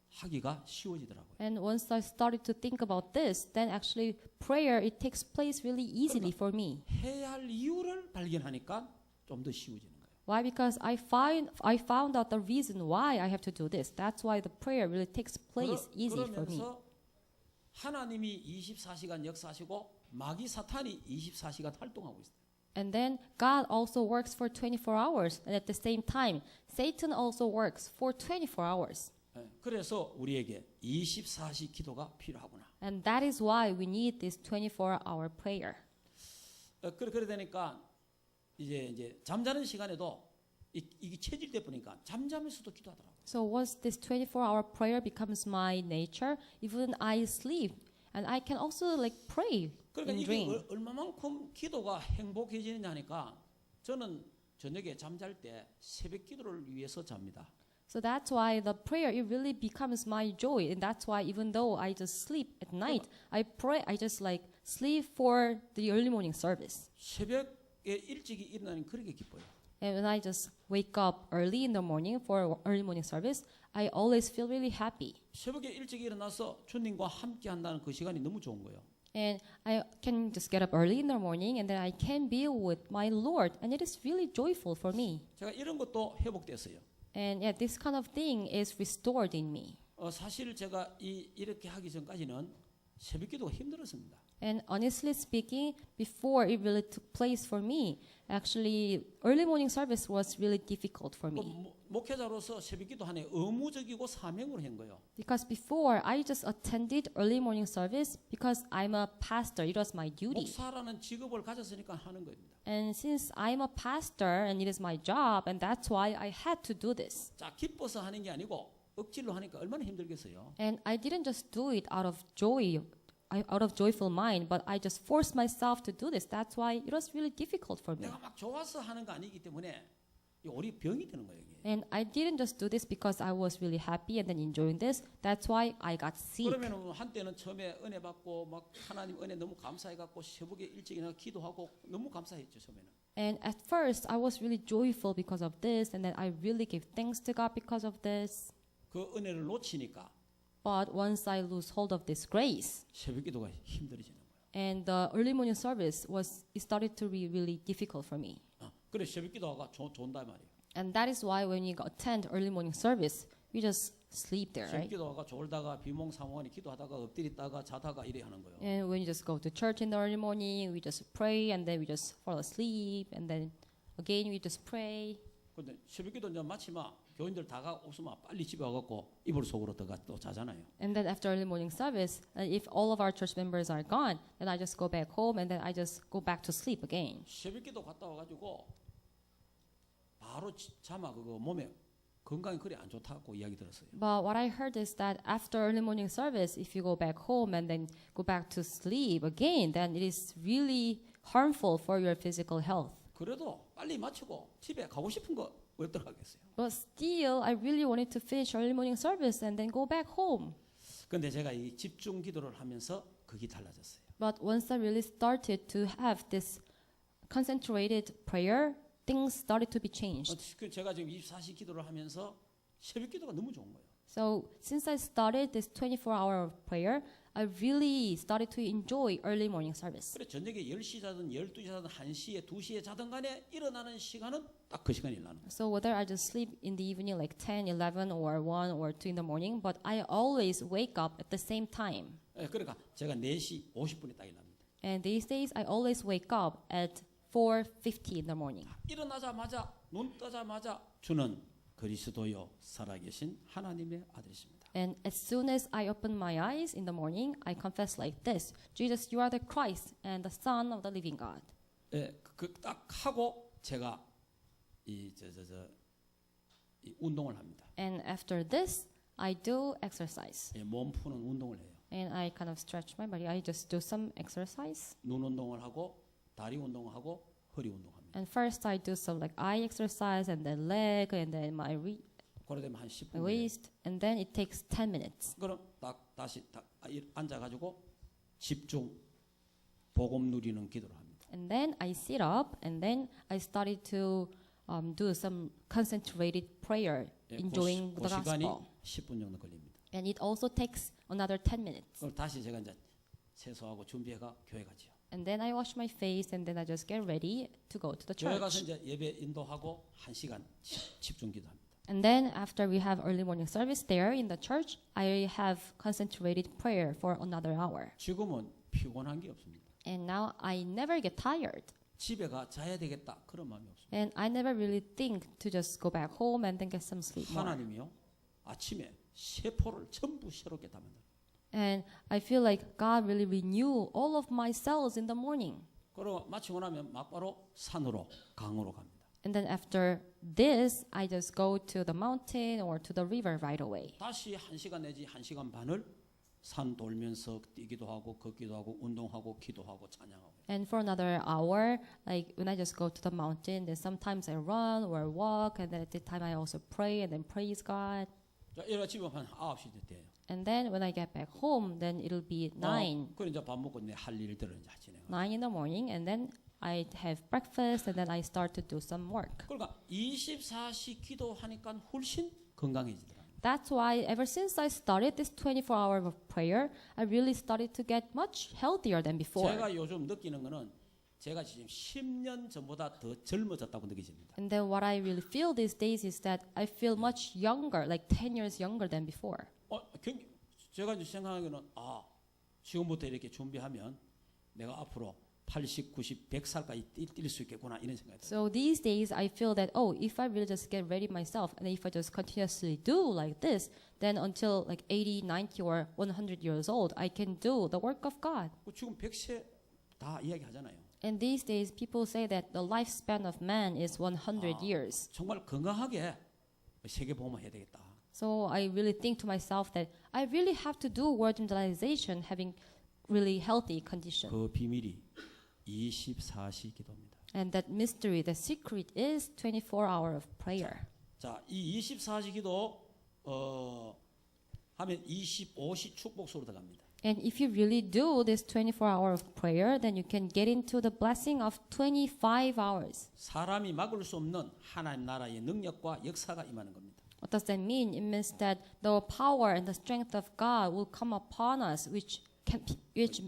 하기가 쉬워지더라고요. And once I started to think about this, then actually prayer, it takes place really easily for me. 해야 할 이유를 발견하니까 좀 더 쉬워지는 거예요. Why? Because I found out the reason why I have to do this. That's why the prayer really takes place easy for me. 그러면서 하나님이 24시간 역사하시고 마귀 사탄이 24시간 활동하고 있어요. And then God also works for 24 hours. And at the same time, Satan also works for 24 hours. 그래서 우리에게 24시 기도가 필요하구나. And that is why we need this 24-hour prayer. 그래 되니까 이제 잠자는 시간에도 이게 체질돼 보니까 잠자면서도 기도하더라고요. So once this 24-hour prayer becomes my nature, even I sleep, and I can also pray 그러니까 in 이게 dream. 얼마만큼 기도가 행복해지느냐니까 저는 저녁에 잠잘 때 새벽 기도를 위해서 잡니다. So that's why the prayer, it really becomes my joy. And that's why even though I just sleep at night, I pray, I just sleep for the early morning service. 새벽에 일찍이 일어나는 그렇게 기뻐요. And when I just wake up early in the morning for early morning service, I always feel really happy. 새벽에 일찍 일어나서 주님과 함께 한다는 그 시간이 너무 좋은 거예요. And I can just get up early in the morning and then I can be with my Lord. And it is really joyful for me. 제가 이런 것도 회복됐어요. And this kind of thing is restored in me. 사실 제가 이렇게 하기 전까지는 새벽 기도가 힘들었습니다. And honestly speaking, before it really took place for me, actually early morning service was really difficult for me. 목회자로서 새벽 기도 하나의 의무적이고 사명으로 한 거예요. Because before I just attended early morning service because I'm a pastor. It was my duty. 목사라는 직업을 가졌으니까 하는 겁니다. And since I'm a pastor and it is my job, and that's why I had to do this. 자, 기뻐서 하는 게 아니고 억지로 하니까 얼마나 힘들겠어요. And I didn't just do it out of joy, out of joyful mind, but I just forced myself to do this. That's why it was really difficult for me. 내가 막 좋아서 하는 거 아니기 때문에 우리 병이 되는 거예요. 이게. And I didn't just do this because I was really happy and then enjoying this. That's why I got sick. 그러면 한때는 처음에 은혜 받고 막 하나님 은혜 너무 감사해 갖고 새벽에 일찍 일어나 기도하고 너무 감사했죠 처음에는. And at first I was really joyful because of this, and then I really gave thanks to God because of this. 그 은혜를 놓치니까 But once I lose hold of this grace, 새벽 기도가 힘들어지는 거예요. and the early morning service it started to be really difficult for me. 그래 새벽 기도가 좋은다 말이에요. And that is why when you attend early morning service, we just sleep there, 새벽 right? 기도가 졸다가 비몽사몽하니 기도하다가 엎드렸다가 자다가 이래 하는 거예요. And when you just go to church in the early morning, we just pray, and then we just fall asleep, and then again we just pray. 근데 새벽 기도 이제 마치 막 교인들 다 가 없으면 빨리 집에 와갖고 이불 속으로 들어가 또 자잖아요. And then after early morning service, if all of our church members are gone, then I just go back home, and then I just go back to sleep again. 새벽 기도 갔다 와가지고 바로 자마 그거 몸에 건강이 그리 안 좋다고 이야기 들었어요. But what I heard is that after early morning service, if you go back home and then go back to sleep again, then it is really harmful for your physical health. 그래도 빨리 마치고 집에 가고 싶은 거 어떡하겠어요. But still, I really wanted to finish early morning service and then go back home. 근데 제가 이 집중 기도를 하면서 그게 달라졌어요. But once I really started to have this concentrated prayer, things started to be changed. 제가 지금 24시 기도를 하면서 새벽 기도가 너무 좋은 거예요. So since I started this 24-hour prayer, I really started to enjoy early morning service. 그래 저녁에 10시 자든 12시 자든 1시에 2시에 자든 간에 일어나는 시간은 딱 그 시간이 일어나는 거예요. So whether I just sleep in the evening like 10, 11 or 1 or 2 in the morning, but I always wake up at the same time. 그러니까 제가 4시 50분에 딱 일어납니다. And these days, I always wake up at 4:50 in the morning. 일어나자마자 눈 뜨자마자 주는 그리스도요 살아계신 하나님의 아들이십니다. And as soon as I open my eyes in the morning, I confess like this: Jesus, you are the Christ and the Son of the living God. 딱 하고 제가 이 운동을 합니다. And after this, I do exercise. 몸 푸는 운동을 해요. And I kind of stretch my body. I just do some exercise. 눈 운동을 하고 다리 운동을 하고 허리 운동합니다. And first, I do some like eye exercise, and then leg, and then my 그래 되면 한 10분. waist, and then it takes 10 minutes. 그럼 다시 앉아가지고 집중 복음 누리는 기도를 합니다. And then I sit up, and then I started to do some concentrated prayer, enjoying 그 the 시간이 gospel. 10분 정도 걸립니다. And it also takes another 10 minutes. 그럼 다시 제가 이제 세수하고 준비해가 교회 가지요. And then I wash my face, and then I just get ready to go to the 교회 가서 church. 이제 예배 인도하고 1시간 집중 기도합니다. And then after we have early morning service there in the church, I have concentrated prayer for another hour. 지금은 피곤한 게 없습니다. And now I never get tired. 집에 가 자야 되겠다 그런 마음이 없습니다. And I never really think to just go back home and then get some sleep more. 하나님이요 아침에 세포를 전부 새롭게 다 만들어요. And I feel like God really renew all of my cells in the morning. 그리고 마치고 나면 막바로 산으로 강으로 갑니다. And then after this, I just go to the mountain or to the river right away. 다시 1시간 내지 1시간 반을 산 돌면서 뛰기도 하고 걷기도 하고 운동하고 기도하고 찬양하고. And for another hour, like when I just go to the mountain, then sometimes I run or walk, and then at the time I also pray and then praise God. 자, 이래 집에 한 9시 됐대요. And then when I get back home, then it'll be 9, 그래 이제 밥 먹고 내 할 일들을 이제 진행. 9 in the morning, and then I have breakfast, and then I start to do some work. 그러니까 24시 기도하니까 훨씬 건강해지더라. That's why ever since I started this 24 hours of prayer, I really started to get much healthier than before. 제가 요즘 느끼는 거는 제가 지금 10년 전보다 더 젊어졌다고 느껴집니다. And then what I really feel these days is that I feel much younger, like 10 years younger than before. 제가 이제 생각하기는 지금부터 이렇게 준비하면 내가 앞으로 80, 90, 100살까지 뛸 수 있겠구나 이런 생각이 들어요. So these days I feel that if I really just get ready myself and if I just continuously do like this, then until like 80, 90 or 100 years old, I can do the work of God. 지금 100세 다 이야기하잖아요. And these days people say that the lifespan of man is 100 years. 정말 건강하게 세계복음을 해야 되겠다. So I really think to myself that I really have to do word evangelization having really healthy condition. 그 비밀이 24시 기도입니다. And that mystery, the secret is 24 hour of prayer. 자, 이 24시 기도 하면 25시 축복소로 들어갑니다. And if you really do this 24 hour of prayer, then you can get into the blessing of 25 hours. 사람이 막을 수 없는 하나님 나라의 능력과 역사가 임하는 겁니다. What does that mean? It means that the power and the strength of God will come upon us, which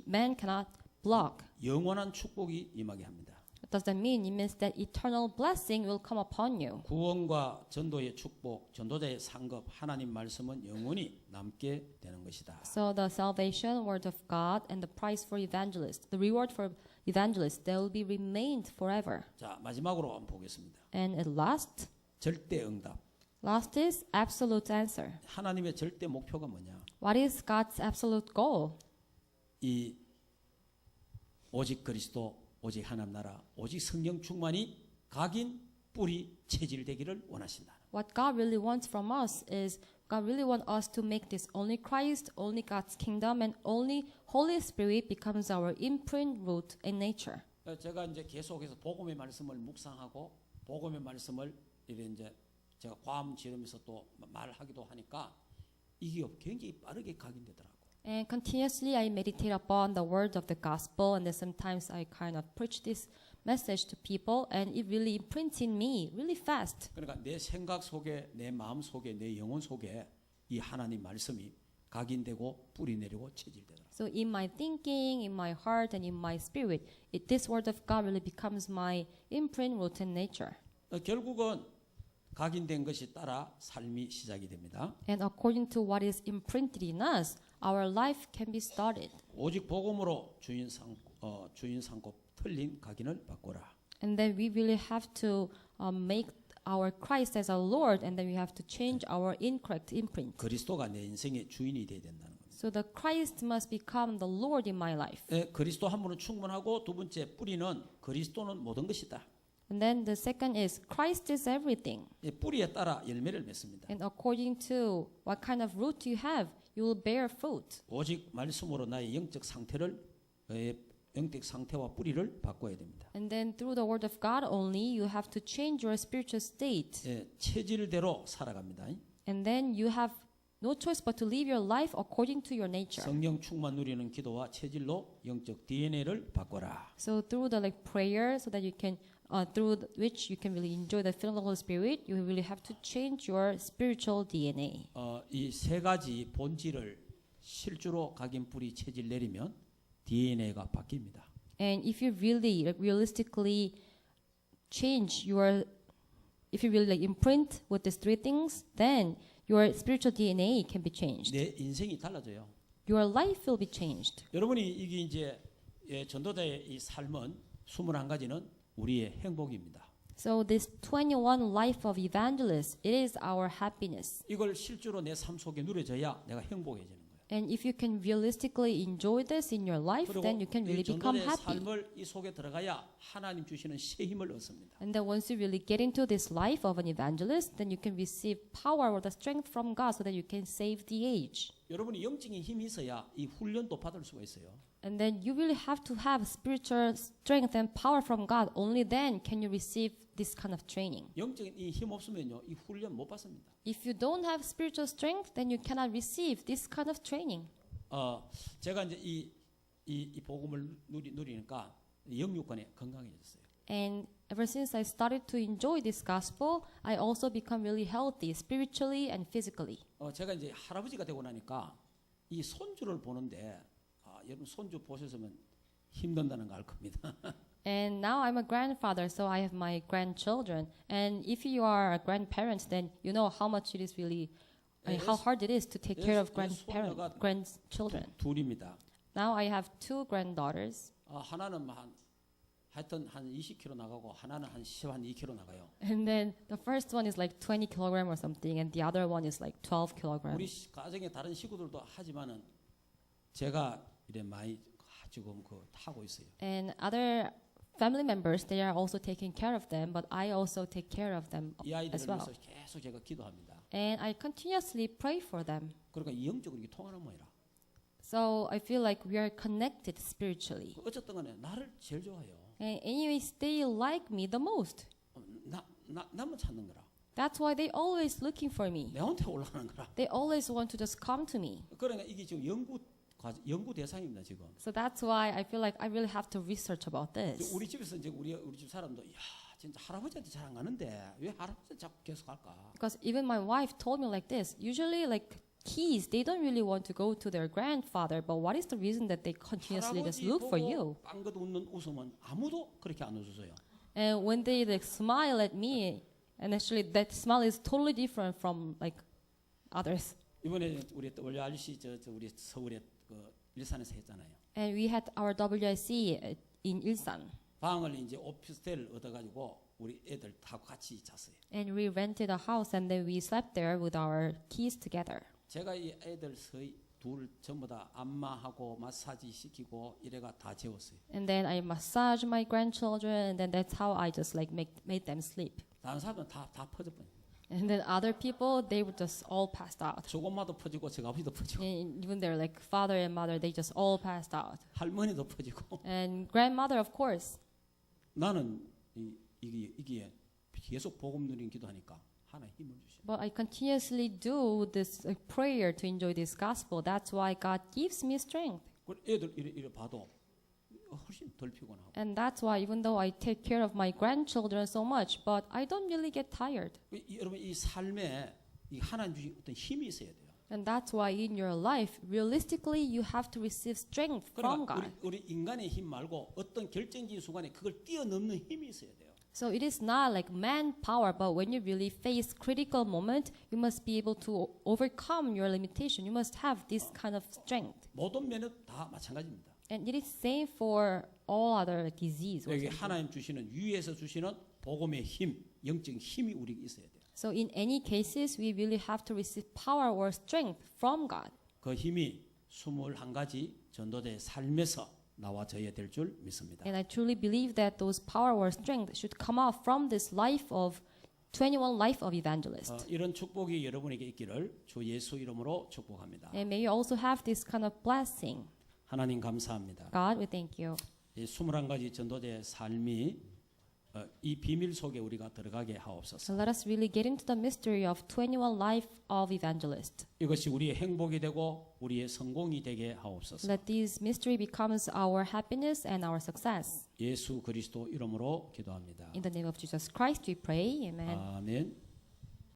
man cannot block. 영원한 축복이 임하게 합니다. What does that mean? It means that eternal blessing will come upon you. 구원과 전도의 축복, 전도자의 상급, 하나님 말씀은 영원히 남게 되는 것이다. So the salvation, word of God, and the price for evangelists, the reward for evangelists, they will be remained forever. 자, 마지막으로 한번 보겠습니다. And at last 절대 응답. is absolute answer. 하나님의 절대 목표가 뭐냐? What is God's absolute goal? 이 오직 그리스도, 오직 하나님 나라, 오직 성령 충만이 각인 뿌리 체질되기를 원하신다. What God really wants from us is God really wants us to make this only Christ, only God's kingdom, and only Holy Spirit becomes our imprint, root, and nature. 제가 이제 계속해서 복음의 말씀을 묵상하고 복음의 말씀을 이제 제가 과음 지르면서 또 말하기도 하니까 이게 굉장히 빠르게 각인되더라고. And continuously I meditate upon the word of the gospel, and then sometimes I kind of preach this message to people, and it really imprints in me really fast. 그러니까 내 생각 속에, 내 마음 속에, 내 영혼 속에 이 하나님 말씀이 각인되고 뿌리 내리고 체질되더라. So in my thinking, in my heart, and in my spirit, this word of God really becomes my imprint, root, and nature. 결국은 각인된 것이 따라 삶이 시작이 됩니다. And according to what is imprinted in us, our life can be started. 오직 복음으로 주인 삼고 틀린 각인을 바꾸라. And then we really have to make our Christ as our Lord, and then we have to change our incorrect imprint. 그리스도가 내 인생의 주인이 되어야 된다는 겁니다. So the Christ must become the Lord in my life. 그리스도 한 분은 충분하고 두 번째 뿌리는 그리스도는 모든 것이다. And then the second is Christ is everything. 뿌리에 따라 열매를 맺습니다. And according to what kind of root you have, you will bear fruit. 오직 말씀으로 나의 영적 상태와 뿌리를 바꿔야 됩니다. And then through the word of God only, you have to change your spiritual state. 체질대로 살아갑니다. And then you have no choice but to live your life according to your nature. 성령 충만 누리는 기도와 체질로 영적 DNA를 바꿔라. So through the prayer, so that you can, through which you can really enjoy the filling of the Holy Spirit, you really have to change your spiritual DNA. 이 세 가지 본질을 실주로 각인 뿌리 체질 내리면 DNA가 바뀝니다. And if you really realistically change your, if you really imprint with these three things, then your spiritual DNA can be changed. 내 인생이 달라져요. Your life will be changed. 여러분이 이게 이제 전도자의 이 삶은 21가지는 우리의 행복입니다. So this 21 life of evangelists, it is our happiness. 이걸 실제로 내 삶 속에 누려져야 내가 행복해지는 거예요. And if you can realistically enjoy this in your life, then you can really 이 become 전도자의 happy. 삶을 이 속에 들어가야 하나님 주시는 새 힘을 얻습니다. And then once you really get into this life of an evangelist, then you can receive power or the strength from God so that you can save the age. 여러분이 영적인 힘이 있어야 이 훈련도 받을 수가 있어요. And then you really have to have spiritual strength and power from God. Only then can you receive this kind of training. 영적인 이 힘 없으면요, 이 훈련 못 받습니다. If you don't have spiritual strength, then you cannot receive this kind of training. 제가 이제 이 복음을 누리니까 영육간에 건강해졌어요. And ever since I started to enjoy this gospel, I also become really healthy spiritually and physically. 제가 이제 할아버지가 되고 나니까 이 손주를 보는데 여러분 손주 보셨으면 힘든다는 거 알 겁니다. And now I'm a grandfather, so I have my grandchildren. And if you are a grandparent, then you know how much it is really, how hard it is to take care of grandchildren. 둘입니다. Now I have two granddaughters. 하나는 하여튼 한 20kg 나가고 하나는 한 2kg 나가요. And then the first one is like 20 kilogram or something, and the other one is like 12 kilogram. 우리 가정에 다른 식구들도 하지만은 제가 이래 많이 지금 하고 있어요. And other family members, they are also taking care of them, but I also take care of them 이 아이들을 as well. 위해서 계속 제가 기도합니다. And I continuously pray for them. 그러니까 이 영적으로 이게 통하는 모이라. So I feel like we are connected spiritually. 어쨌든 간에 나를 제일 좋아해요. And anyways, they like me the most. 나만 찾는 거라. That's why they always looking for me. 내한테 올라가는 거라. They always want to just come to me. 그러니까 이게 지금 연구 대상입니다 지금. So that's why I feel like I really have to research about this. 우리 집에서 이제 우리 집 사람도 야 진짜 할아버지한테 잘 안 가는데 왜 할아버지 자꾸 계속 갈까? Because even my wife told me like this. Usually, like kids, they don't really want to go to their grandfather. But what is the reason that they continuously just look for you? 빵긋 웃는 웃음은 아무도 그렇게 안 웃어줘요. And when they like smile at me, and actually that smile is totally different from like others. 이번에 우리 WRC 우리 서울에 일산에서 했잖아요. And we had our WIC in Ilsan. 방을 이제 오피스텔을 얻어가지고 우리 애들 다 같이 잤어요. And we rented a house and then we slept there with our kids together. 제가 이 애들 둘 전부 다 안마하고 마사지 시키고 이래가 다 재웠어요. And then I massaged my grandchildren, and then that's how I just like made them sleep. 다른 사람들은 다 퍼져버려. And then other people, they would just all passed out. 조금마도 퍼지고 제가 아버지도 퍼지고 And even their like father and mother, they just all passed out. 할머니도 퍼지고. And grandmother, of course. 나는 이게 계속 복음 누리는 기도하니까 하나 힘을 주셔. But I continuously do this prayer to enjoy this gospel. That's why God gives me strength. 애들 이래 봐도 훨씬 덜 피곤하고. And that's why even though I take care of my grandchildren so much, but I don't really get tired. 여러분 이 삶에 이 하나님 주신 어떤 힘이 있어야 돼요. And that's why in your life, realistically, you have to receive strength from 그러니까 God. 우리 인간의 힘 말고 어떤 결정적인 순간에 그걸 뛰어넘는 힘이 있어야 돼요. So it is not like manpower, but when you really face critical moment, you must be able to overcome your limitation. You must have this kind of strength. 모든 면은 다 마찬가지입니다. And it is same for all other like, disease. 여기 하나님 주시는 위에서 주시는 복음의 힘, 영적 힘이 우리에게 있어야 돼요. So in any cases, we really have to receive power or strength from God. 그 힘이 21가지 전도자의 삶에서 나와져야 될 줄 믿습니다. And I truly believe that those power or strength should come out from this life of 21 life of evangelist. 이런 축복이 여러분에게 있기를 주 예수 이름으로 축복합니다. And may you also have this kind of blessing. 하나님 감사합니다. God, we thank you. 이 21가지 전도자의 삶이 이 비밀 속에 우리가 들어가게 하옵소서. So let us really get into the mystery of 21 life of evangelist. 이것이 우리의 행복이 되고 우리의 성공이 되게 하옵소서. Let this mystery becomes our happiness and our success. 예수 그리스도 이름으로 기도합니다. In the name of Jesus Christ we pray. Amen. 아멘.